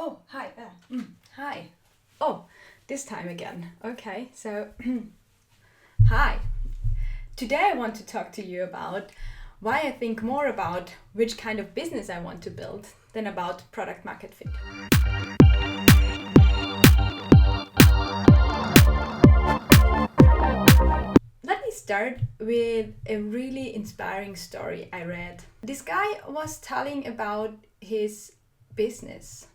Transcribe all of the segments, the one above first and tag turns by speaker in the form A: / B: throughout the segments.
A: Hi. Hi. Oh, this time again. Okay, so hi. Today I want to talk to you about why I think more about which kind of business I want to build than about product market fit. Let me start with a really inspiring story I read. This guy was telling about his business,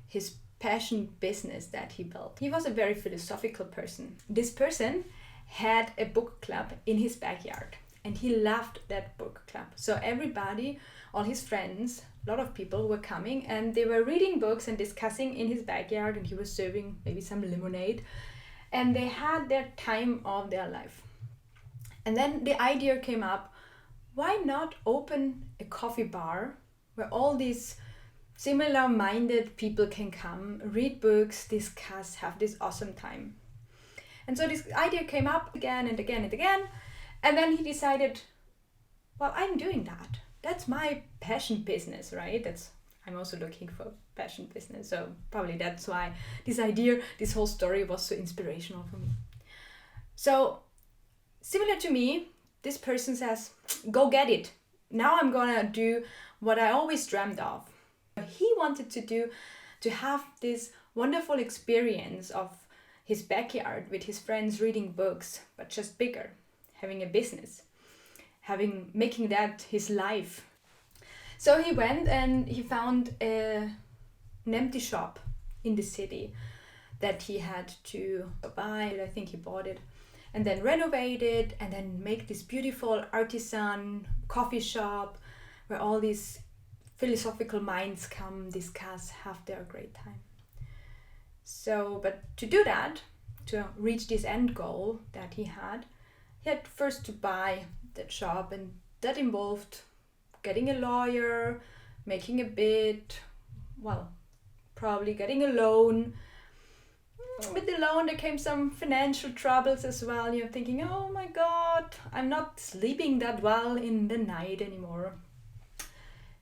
A: his passion business that he built. He was a very philosophical person. This person had a book club in his backyard and he loved that book club. So everybody, all his friends, a lot of people were coming and they were reading books and discussing in his backyard, and he was serving maybe some lemonade, and they had their time of their life. And then the idea came up, why not open a coffee bar where all these similar-minded people can come, read books, discuss, have this awesome time. And so this idea came up again and again and again, and then he decided, well, I'm doing that. That's my passion business, right? I'm also looking for passion business, so probably that's why this idea, this whole story was so inspirational for me. So, similar to me, this person says, go get it. Now I'm gonna do what I always dreamed of. He wanted to have this wonderful experience of his backyard with his friends reading books, but just bigger, having a business, making that his life. So he went and he found an empty shop in the city that he had to buy. I think he bought it and then renovate it and then make this beautiful artisan coffee shop where all these philosophical minds come, discuss, have their great time. So, but to do that, to reach this end goal that he had first to buy that shop, and that involved getting a lawyer, making a bid, probably getting a loan. With the loan there came some financial troubles as well. You're thinking, oh my God, I'm not sleeping that well in the night anymore.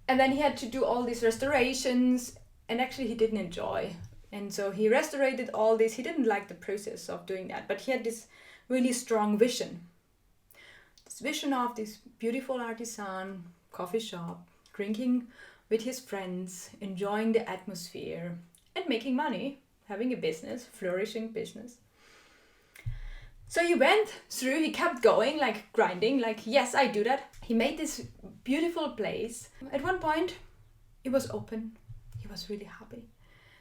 A: And then he had to do all these restorations, and actually he didn't enjoy. And so he restored all this. He didn't like the process of doing that, but he had this really strong vision. This vision of this beautiful artisan coffee shop, drinking with his friends, enjoying the atmosphere, and making money, having a business, flourishing business. So he went through, he kept going, like grinding, like, yes, I do that. He made this beautiful place. At one point, it was open. He was really happy.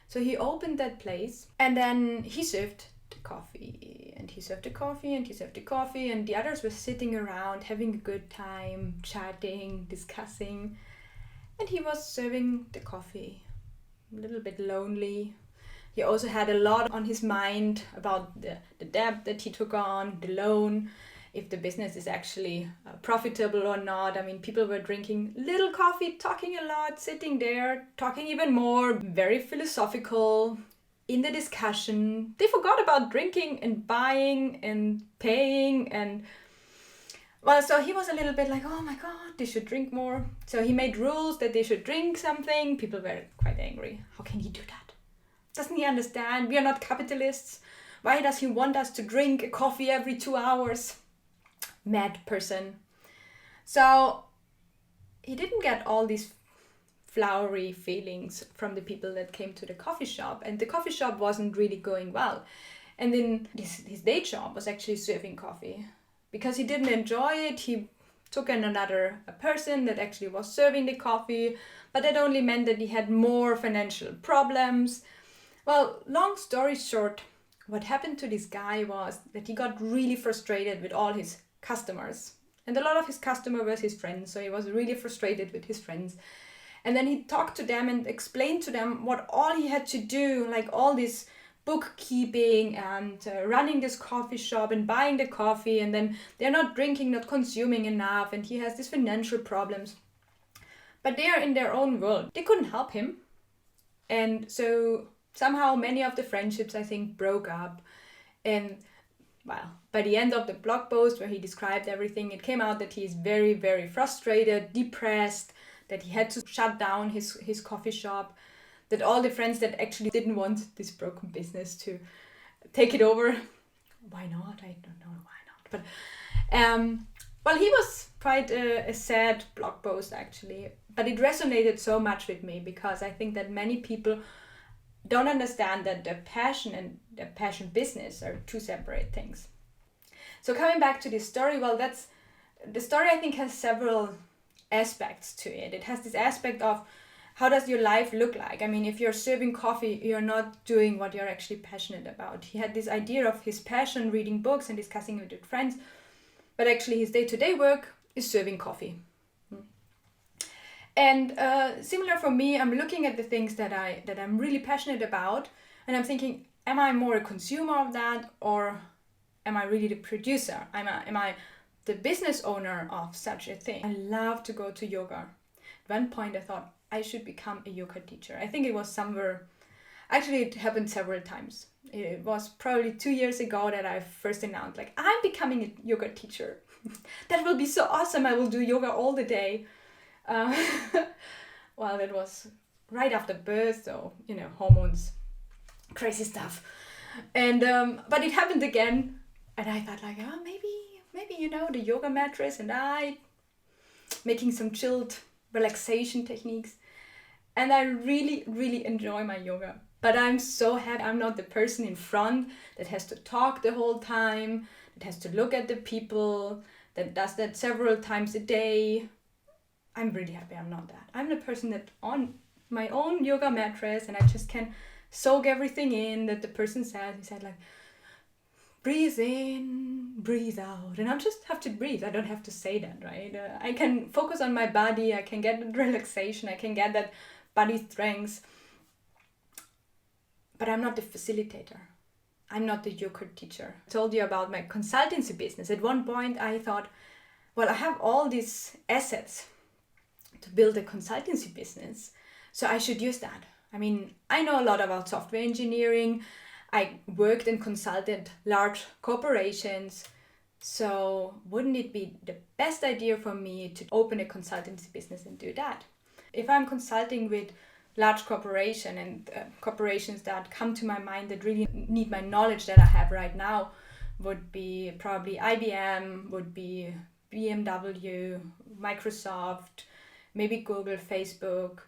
A: So he opened that place and then he served the coffee and he served the coffee and he served the coffee, and the others were sitting around having a good time, chatting, discussing. And he was serving the coffee, a little bit lonely. He also had a lot on his mind about the debt that he took on, the loan, if the business is actually profitable or not. I mean, people were drinking little coffee, talking a lot, sitting there, talking even more, very philosophical in the discussion. They forgot about drinking and buying and paying so he was a little bit like, oh my God, they should drink more. So he made rules that they should drink something. People were quite angry. How can he do that? Doesn't he understand? We are not capitalists. Why does he want us to drink a coffee every 2 hours? Mad person. So he didn't get all these flowery feelings from the people that came to the coffee shop, and the coffee shop wasn't really going well. And then his day job was actually serving coffee. Because he didn't enjoy it, he took in another person that actually was serving the coffee, but that only meant that he had more financial problems. Well, long story short, what happened to this guy was that he got really frustrated with all his customers. And a lot of his customers were his friends, so he was really frustrated with his friends. And then he talked to them and explained to them what all he had to do, like all this bookkeeping and running this coffee shop and buying the coffee, and then they're not drinking, not consuming enough, and he has these financial problems. But they are in their own world. They couldn't help him. And so somehow many of the friendships, I think, broke up. And by the end of the blog post where he described everything, it came out that he is very, very frustrated, depressed, that he had to shut down his coffee shop, that all the friends that actually didn't want this broken business to take it over, why not? I don't know why not. But well, he was quite a sad blog post actually, but it resonated so much with me because I think that many people don't understand that their passion and their passion business are two separate things. So coming back to this story, well, that's the story. I think has several aspects to it. It has this aspect of how does your life look like? I mean, if you're serving coffee, you're not doing what you're actually passionate about. He had this idea of his passion, reading books and discussing it with friends, but actually his day-to-day work is serving coffee. And similar for me, I'm looking at the things that I'm really passionate about, and I'm thinking, am I more a consumer of that, or am I really the producer? Am I the business owner of such a thing? I love to go to yoga. At one point I thought I should become a yoga teacher. I think it was somewhere, actually it happened several times. It was probably 2 years ago that I first announced, like, I'm becoming a yoga teacher. That will be so awesome. I will do yoga all the day. Well, that was right after birth, so, hormones, crazy stuff. And but it happened again, and I thought like, oh, maybe the yoga mattress and I making some chilled relaxation techniques, and I really, really enjoy my yoga. But I'm so happy I'm not the person in front that has to talk the whole time, that has to look at the people, that does that several times a day. I'm really happy I'm not that. I'm the person that on my own yoga mattress, and I just can soak everything in that the person said. He said like, breathe in, breathe out. And I just have to breathe. I don't have to say that, right? I can focus on my body. I can get that relaxation. I can get that body strength. But I'm not the facilitator. I'm not the yoga teacher. I told you about my consultancy business. At one point I thought, well, I have all these assets to build a consultancy business, so I should use that. I mean, I know a lot about software engineering. I worked and consulted large corporations, so wouldn't it be the best idea for me to open a consultancy business and do that? If I'm consulting with large corporation and corporations that come to my mind that really need my knowledge that I have right now, would be probably IBM, would be BMW, Microsoft, maybe Google, Facebook.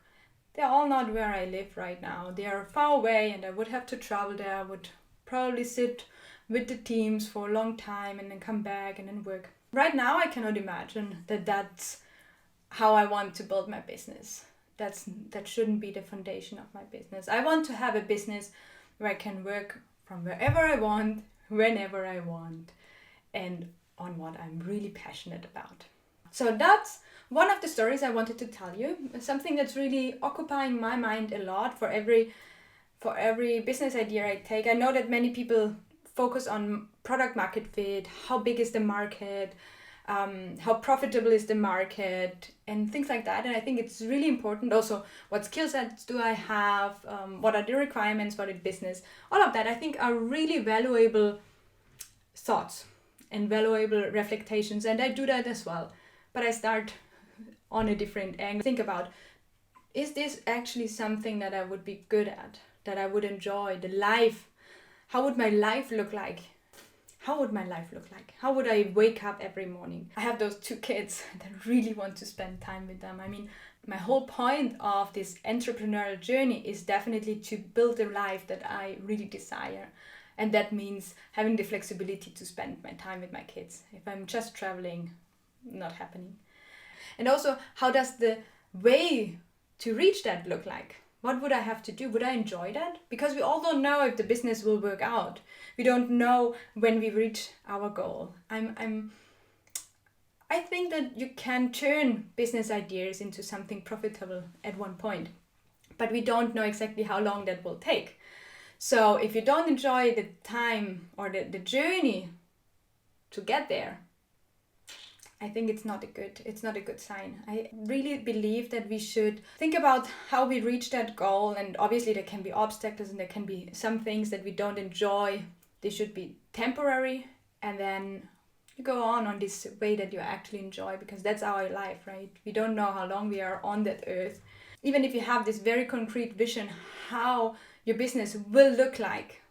A: They're all not where I live right now. They are far away and I would have to travel there. I would probably sit with the teams for a long time and then come back and then work. Right now I cannot imagine that that's how I want to build my business. That shouldn't be the foundation of my business. I want to have a business where I can work from wherever I want, whenever I want, and on what I'm really passionate about. So that's one of the stories I wanted to tell you. Something that's really occupying my mind a lot for every business idea I take. I know that many people focus on product market fit, how big is the market, how profitable is the market, and things like that. And I think it's really important also, what skill sets do I have, what are the requirements for the business. All of that I think are really valuable thoughts and valuable reflections, and I do that as well. But I start on a different angle. Think about, is this actually something that I would be good at, that I would enjoy? The life, how would my life look like? How would my life look like? How would I wake up every morning? I have those 2 kids and I really want to spend time with them. I mean, my whole point of this entrepreneurial journey is definitely to build a life that I really desire. And that means having the flexibility to spend my time with my kids. If I'm just traveling, not happening. And also, how does the way to reach that look like? What would I have to do? Would I enjoy that? Because we all don't know if the business will work out. We don't know when we reach our goal. I think that you can turn business ideas into something profitable at one point, but we don't know exactly how long that will take. So if you don't enjoy the time or the journey to get there, I think it's not a good sign. I really believe that we should think about how we reach that goal, and obviously there can be obstacles and there can be some things that we don't enjoy. They should be temporary, and then you go on this way that you actually enjoy, because that's our life, right? We don't know how long we are on that earth. even if you have this very concrete vision how your business will look like,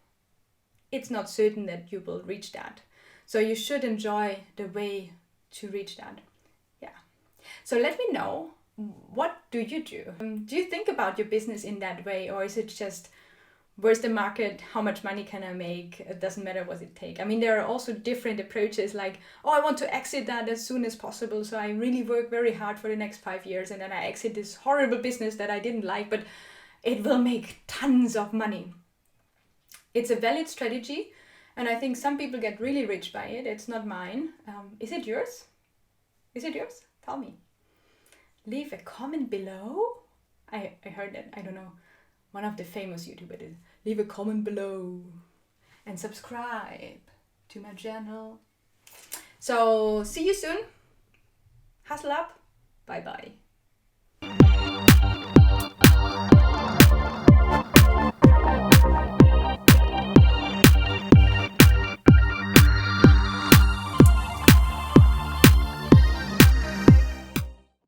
A: it's not certain that you will reach that. So you should enjoy the way to reach that. Yeah. So let me know, what do you do? Do you think about your business in that way, or is it just, where's the market? How much money can I make? It doesn't matter what it takes. I mean, there are also different approaches like, oh, I want to exit that as soon as possible. So I really work very hard for the next 5 years and then I exit this horrible business that I didn't like, but it will make tons of money. It's a valid strategy. And I think some people get really rich by it. It's not mine. Is it yours? Is it yours? Tell me. Leave a comment below. I heard that. I don't know. One of the famous YouTubers did. Leave a comment below. And subscribe to my channel. So see you soon. Hustle up. Bye bye.